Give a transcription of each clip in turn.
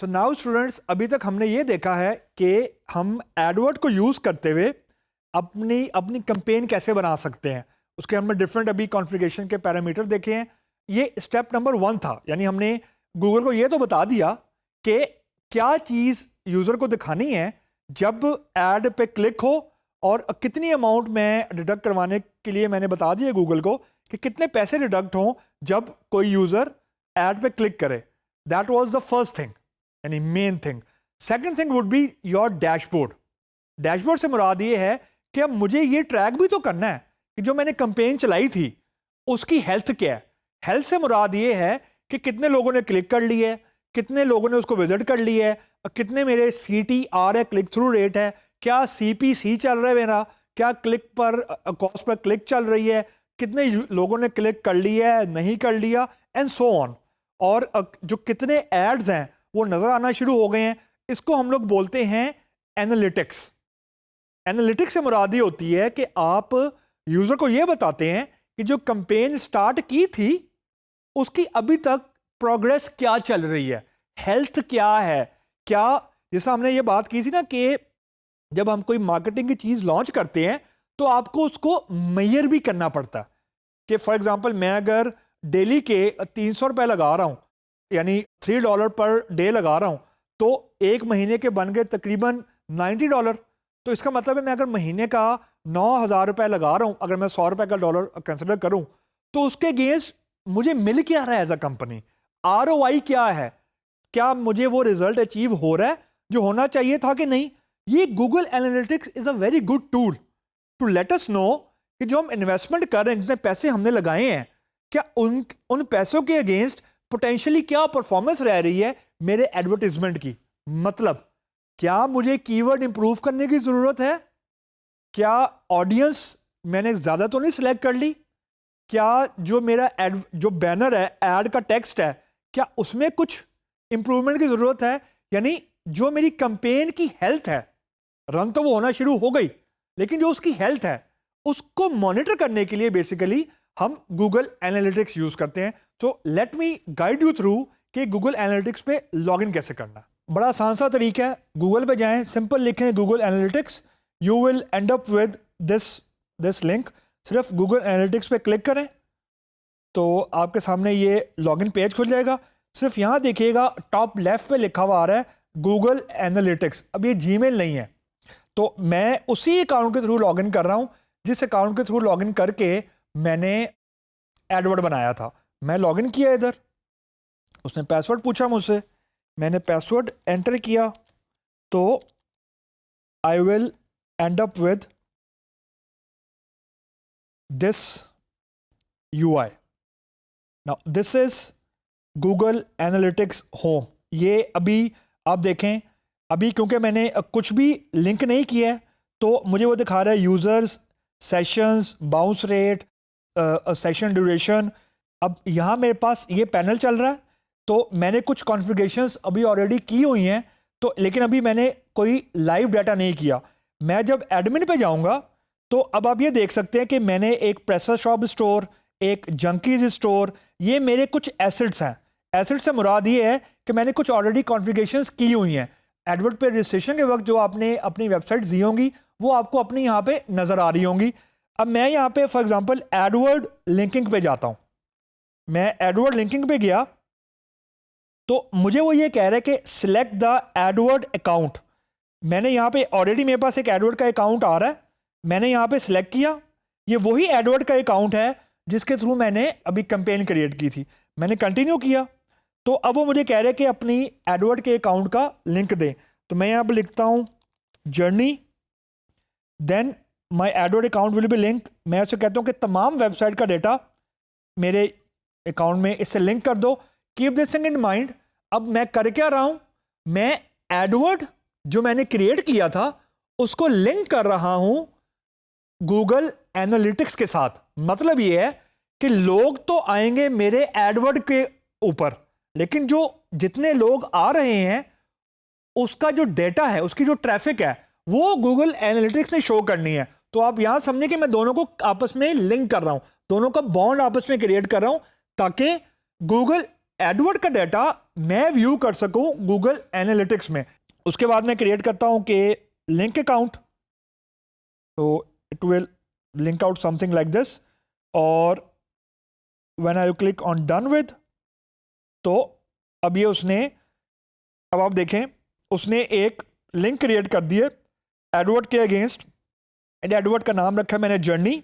So now students, अभी तक हमने ये देखा है कि हम एडवर्ड को यूज़ करते हुए अपनी अपनी कैंपेन कैसे बना सकते हैं। उसके हमने डिफरेंट अभी कॉन्फ़िगरेशन के पैरामीटर देखे हैं। ये स्टेप नंबर 1 था, यानी हमने गूगल को ये तो बता दिया कि क्या चीज़ यूज़र को दिखानी है जब ऐड पे क्लिक हो, और कितनी अमाउंट में डिडक्ट करवाने के लिए मैंने बता दिया गूगल को कि कितने पैसे डिडक्ट हों जब कोई यूज़र ऐड पे क्लिक करे। That was the first thing, यानी main thing. Second thing would be your dashboard. Dashboard से मुराद ये है कि अब मुझे ये ट्रैक भी तो करना है कि जो मैंने कैंपेन चलाई थी उसकी हेल्थ क्या है। हेल्थ से मुराद ये है कि कितने लोगों ने क्लिक कर ली है, कितने लोगों ने उसको विजिट कर ली है, कितने मेरे CTR है, क्लिक थ्रू रेट है, क्या CPC चल रहा है मेरा, क्या क्लिक पर कॉस्ट पर क्लिक चल रही है, कितने लोगों ने क्लिक कर लिया है, नहीं कर लिया, एंड सो ऑन। और जो कितने एड्स हैं वो नज़र आना शुरू हो गए हैं। इसको हम लोग बोलते हैं एनालिटिक्स। एनालिटिक्स से मुराद ये होती है कि आप यूज़र को ये बताते हैं कि जो कैंपेन स्टार्ट की थी उसकी अभी तक प्रोग्रेस क्या चल रही है, हेल्थ क्या है। क्या, जैसे हमने ये बात की थी ना कि जब हम कोई मार्केटिंग की चीज़ लॉन्च करते हैं तो आपको उसको मेजर भी करना पड़ता है कि फॉर एग्जांपल मैं अगर डेली के 300 रुपये लगा रहा हूँ, यानी $3 पर डे लगा रहा हूँ, तो एक महीने के बन गए तकरीबन $90। तो इसका मतलब है मैं अगर महीने का 9,000 रुपये लगा रहा हूँ, अगर मैं 100 रुपये का डॉलर कंसिडर करूँ, तो उसके अगेंस्ट मुझे मिल क्या रहा है एज अ कंपनी, ROI क्या है, क्या मुझे वो रिजल्ट अचीव हो रहा है जो होना चाहिए था कि नहीं। ये Google Analytics is a very good tool to let us know कि जो हम इन्वेस्टमेंट कर रहे हैं, जितने पैसे हमने लगाए हैं, क्या उन पैसों के अगेंस्ट पोटेंशियली क्या परफॉर्मेंस रह रही है मेरे एडवर्टीजमेंट की। मतलब क्या मुझे कीवर्ड इंप्रूव करने की ज़रूरत है, क्या ऑडियंस मैंने ज़्यादा तो नहीं सिलेक्ट कर ली, क्या जो मेरा जो बैनर है, ऐड का टेक्स्ट है, क्या उसमें कुछ इंप्रूवमेंट की ज़रूरत है। यानी जो मेरी कैंपेन की हेल्थ है, रन तो वो होना शुरू हो गई, लेकिन जो उसकी हेल्थ है उसको मॉनिटर करने के लिए बेसिकली हम गूगल एनालिटिक्स यूज करते हैं। तो let me guide you through कि गूगल एनालिटिक्स पे लॉगिन कैसे करना। बड़ा आसान सा तरीका है, गूगल पे जाएं, सिंपल लिखें Google analytics, you will and up with this link. सिर्फ गूगल एनालिटिक्स पे क्लिक करें तो आपके सामने ये लॉगिन पेज खुल जाएगा। सिर्फ यहाँ देखिएगा टॉप लेफ्ट पे लिखा हुआ आ रहा है गूगल एनालिटिक्स। अब ये जीमेल नहीं है, तो मैं उसी अकाउंट के थ्रू लॉगिन कर रहा हूँ जिस अकाउंट के थ्रू लॉगिन करके मैंने एडवर्ड बनाया था। मैं लॉगिन किया इधर, उसने पासवर्ड पूछा मुझसे, मैंने पासवर्ड एंटर किया, तो I will and up with this UI। Now this is Google analytics home. ये अभी आप देखें, अभी क्योंकि मैंने कुछ भी लिंक नहीं किया है तो मुझे वो दिखा रहा है users, sessions, bounce rate, session duration. अब यहाँ मेरे पास ये पैनल चल रहा है, तो मैंने कुछ कॉन्फ़िगरेशंस अभी ऑलरेडी की हुई हैं, तो लेकिन अभी मैंने कोई लाइव डाटा नहीं किया। मैं जब एडमिन पे जाऊँगा तो अब आप ये देख सकते हैं कि मैंने एक प्रेसर शॉप स्टोर, एक जंकीज स्टोर, ये मेरे कुछ एसेट्स हैं। एसेट से मुराद ये है कि मैंने कुछ ऑलरेडी कॉन्फ़िगरेशंस की हुई हैं। एडवर्ड पे रजिस्ट्रेशन के वक्त जो आपने अपनी वेबसाइट दी होंगी वो आपको अपनी यहाँ पे नज़र आ रही होंगी। अब मैं यहाँ पे फॉर एग्जांपल एडवर्ड लिंकिंग पे जाता हूँ। मैं एडवर्ड लिंकिंग पे गया तो मुझे वो ये कह रहा है कि सिलेक्ट द एडवर्ड अकाउंट। मैंने यहाँ पे ऑलरेडी मेरे पास एक एडवर्ड का अकाउंट आ रहा है, मैंने यहाँ पे सिलेक्ट किया। ये वही एडवर्ड का अकाउंट है जिसके थ्रू मैंने अभी कैंपेन क्रिएट की थी। मैंने कंटिन्यू किया तो अब वो मुझे कह रहे हैं कि अपनी एडवर्ड के अकाउंट का लिंक दें। तो मैं यहाँ पे लिखता हूँ journey, then my AdWords account will be link. मैं उसे कहता हूँ कि तमाम वेबसाइट का डेटा मेरे अकाउंट में इससे लिंक कर दो। Keep this thing in mind. अब मैं कर क्या रहा हूँ, मैं एडवर्ड जो मैंने क्रिएट किया था उसको लिंक कर रहा हूँ गूगल एनालिटिक्स के साथ। मतलब ये है कि लोग तो आएंगे मेरे एडवर्ड के ऊपर, लेकिन जो जितने लोग आ रहे हैं उसका जो डेटा है, उसकी जो ट्रैफिक है, वो गूगल एनालिटिक्स ने शो करनी है। तो आप यहां समझे कि मैं दोनों को आपस में लिंक कर रहा हूं, दोनों का बॉन्ड आपस में क्रिएट कर रहा हूं, ताकि गूगल एडवर्ड का डाटा मैं व्यू कर सकूं गूगल एनालिटिक्स में। उसके बाद मैं क्रिएट करता हूं कि लिंक अकाउंट, तो it will link out something like this, और when I click on done with, तो अब ये उसने, अब आप देखें उसने एक लिंक क्रिएट कर दिए एडवर्ड के अगेंस्ट, एंड एडवर्ड का नाम रखा मैंने जर्नी,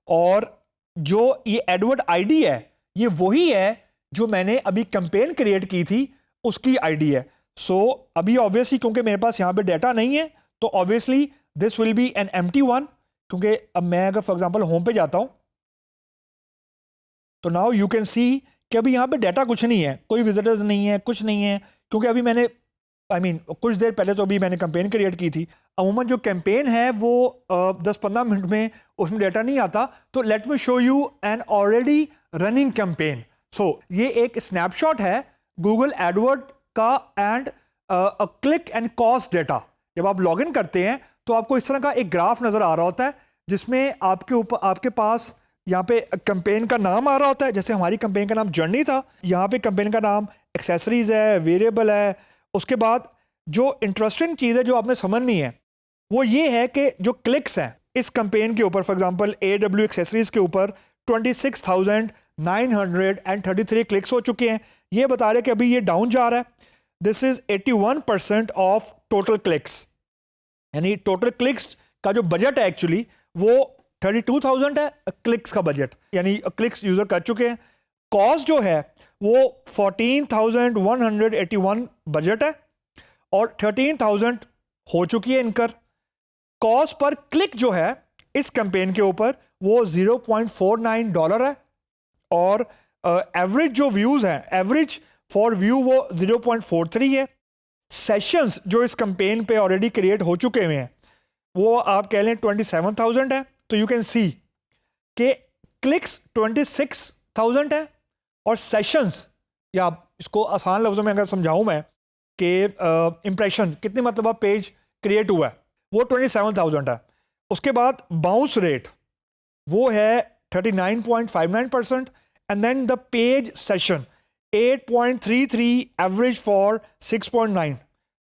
और जो ये एडवर्ड आईडी है ये वही है जो मैंने अभी कैंपेन क्रिएट की थी उसकी आईडी है। सो अभी ऑब्वियसली क्योंकि मेरे पास यहाँ पे डाटा नहीं है तो obviously this will be an empty one, क्योंकि अब मैं अगर फॉर एग्जांपल होम पे जाता हूँ तो नाउ यू कैन सी कि अभी यहाँ पे डाटा कुछ नहीं है, कोई विजिटर्स नहीं है, कुछ नहीं है, क्योंकि अभी मैंने कुछ देर पहले तो अभी मैंने कैंपेन क्रिएट की थी। अमूमन जो कैंपेन है वो 10-15 मिनट में उसमें डाटा नहीं आता। तो let me show you an already running campaign. So ये एक स्नैपशॉट है गूगल एडवर्ड का and click and cost data. जब आप लॉग इन करते हैं तो आपको इस तरह का एक ग्राफ नज़र आ रहा होता है जिसमें आपके पास यहाँ पे कैंपेन का नाम आ रहा होता है। जैसे हमारी कैंपेन का नाम जर्नी था, यहाँ पे कैंपेन का नाम एक्सेसरीज है, वेरिएबल है। उसके बाद जो इंटरेस्टिंग चीज़ है जो आपने समझनी है वो ये है कि जो क्लिक्स हैं इस कैंपेन के ऊपर, फॉर एग्जांपल AW एक्सेसरीज के ऊपर 26,933 क्लिक्स हो चुके हैं। ये बता रहे कि अभी ये डाउन जा रहा है। This is 81% of total clicks, यानी टोटल क्लिक्स का जो बजट है एक्चुअली वो 32,000 है क्लिक्स का बजट, यानी क्लिक्स यूजर कर चुके हैं। कॉस्ट जो है वो 14,181 बजट है और 13,000 हो चुकी है इनकर। कॉस्ट पर क्लिक जो है इस कैंपेन के ऊपर वो $0.49 है, और एवरेज जो व्यूज हैं, एवरेज फॉर व्यू वो 0.43 है। सेशंस जो इस कैंपेन पे ऑलरेडी क्रिएट हो चुके हुए हैं वो आप कह लें 27,000 है। तो यू कैन सी कि क्लिक्स 26,000 है और सेशंस, या इसको आसान लफ्ज़ों में अगर समझाऊं मैं कि इंप्रेशन कितने मतलब पेज क्रिएट हुआ है वो 27,000 है। उसके बाद बाउंस रेट वो है 39.59% and then the page session 8.33 average for 6.9।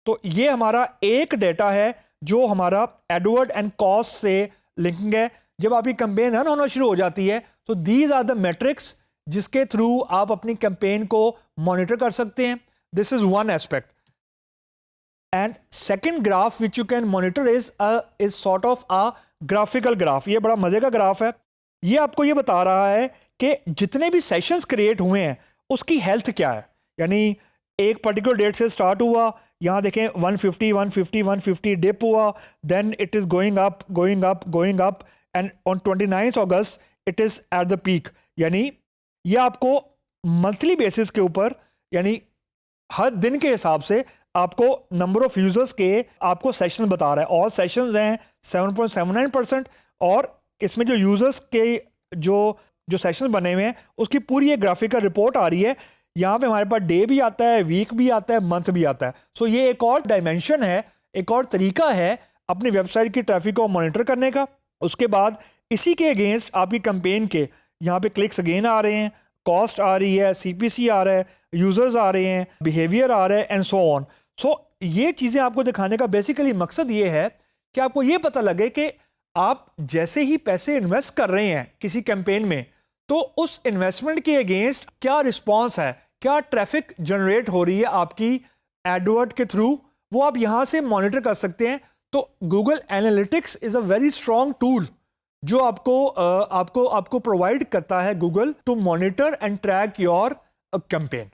तो ये हमारा एक डेटा है जो हमारा एडवर्ड एंड कॉस्ट से लिंकिंग है। जब आपकी कैंपेन रन होना शुरू हो जाती है तो दीज आर द मेट्रिक्स जिसके थ्रू आप अपनी कैंपेन को मॉनिटर कर सकते हैं। This is one aspect. And second graph which you can monitor is sort of a graphical graph. ये बड़ा मजे का ग्राफ है। ये आपको ये बता रहा है कि जितने भी सेशंस क्रिएट हुए हैं उसकी हेल्थ क्या है, यानी एक पर्टिकुलर डेट से स्टार्ट हुआ, यहाँ देखें 150 डिप हुआ, then it is going up and on 29 August it is at the peak. यानी ये आपको मंथली बेसिस के ऊपर, यानी हर दिन के हिसाब से आपको नंबर ऑफ यूजर्स के आपको सेशन बता रहा है। ऑल सेशंस हैं 7.79%, और इसमें जो यूजर्स के जो सेशन बने हुए हैं उसकी पूरी एक ग्राफिकल रिपोर्ट आ रही है। यहाँ पे हमारे पास डे भी आता है, वीक भी आता है, मंथ भी आता है। सो ये एक और डायमेंशन है, एक और तरीका है अपनी वेबसाइट की ट्रैफिक को मॉनिटर करने का। उसके बाद इसी के अगेंस्ट आपकी कैंपेन के यहाँ पे क्लिक्स अगेन आ रहे हैं, कॉस्ट आ रही है, CPC आ रहा है, यूजर्स आ रहे हैं, बिहेवियर आ रहा है एंड सो ऑन। सो ये चीज़ें आपको दिखाने का बेसिकली मकसद ये है कि आपको ये पता लगे कि आप जैसे ही पैसे इन्वेस्ट कर रहे हैं किसी कैंपेन में तो उस इन्वेस्टमेंट के अगेंस्ट क्या रिस्पॉन्स है, क्या ट्रैफिक जनरेट हो रही है आपकी एडवर्ड के थ्रू, वो आप यहां से मॉनिटर कर सकते हैं। तो Google Analytics is a very strong tool जो आपको प्रोवाइड करता है Google to monitor and track your campaign.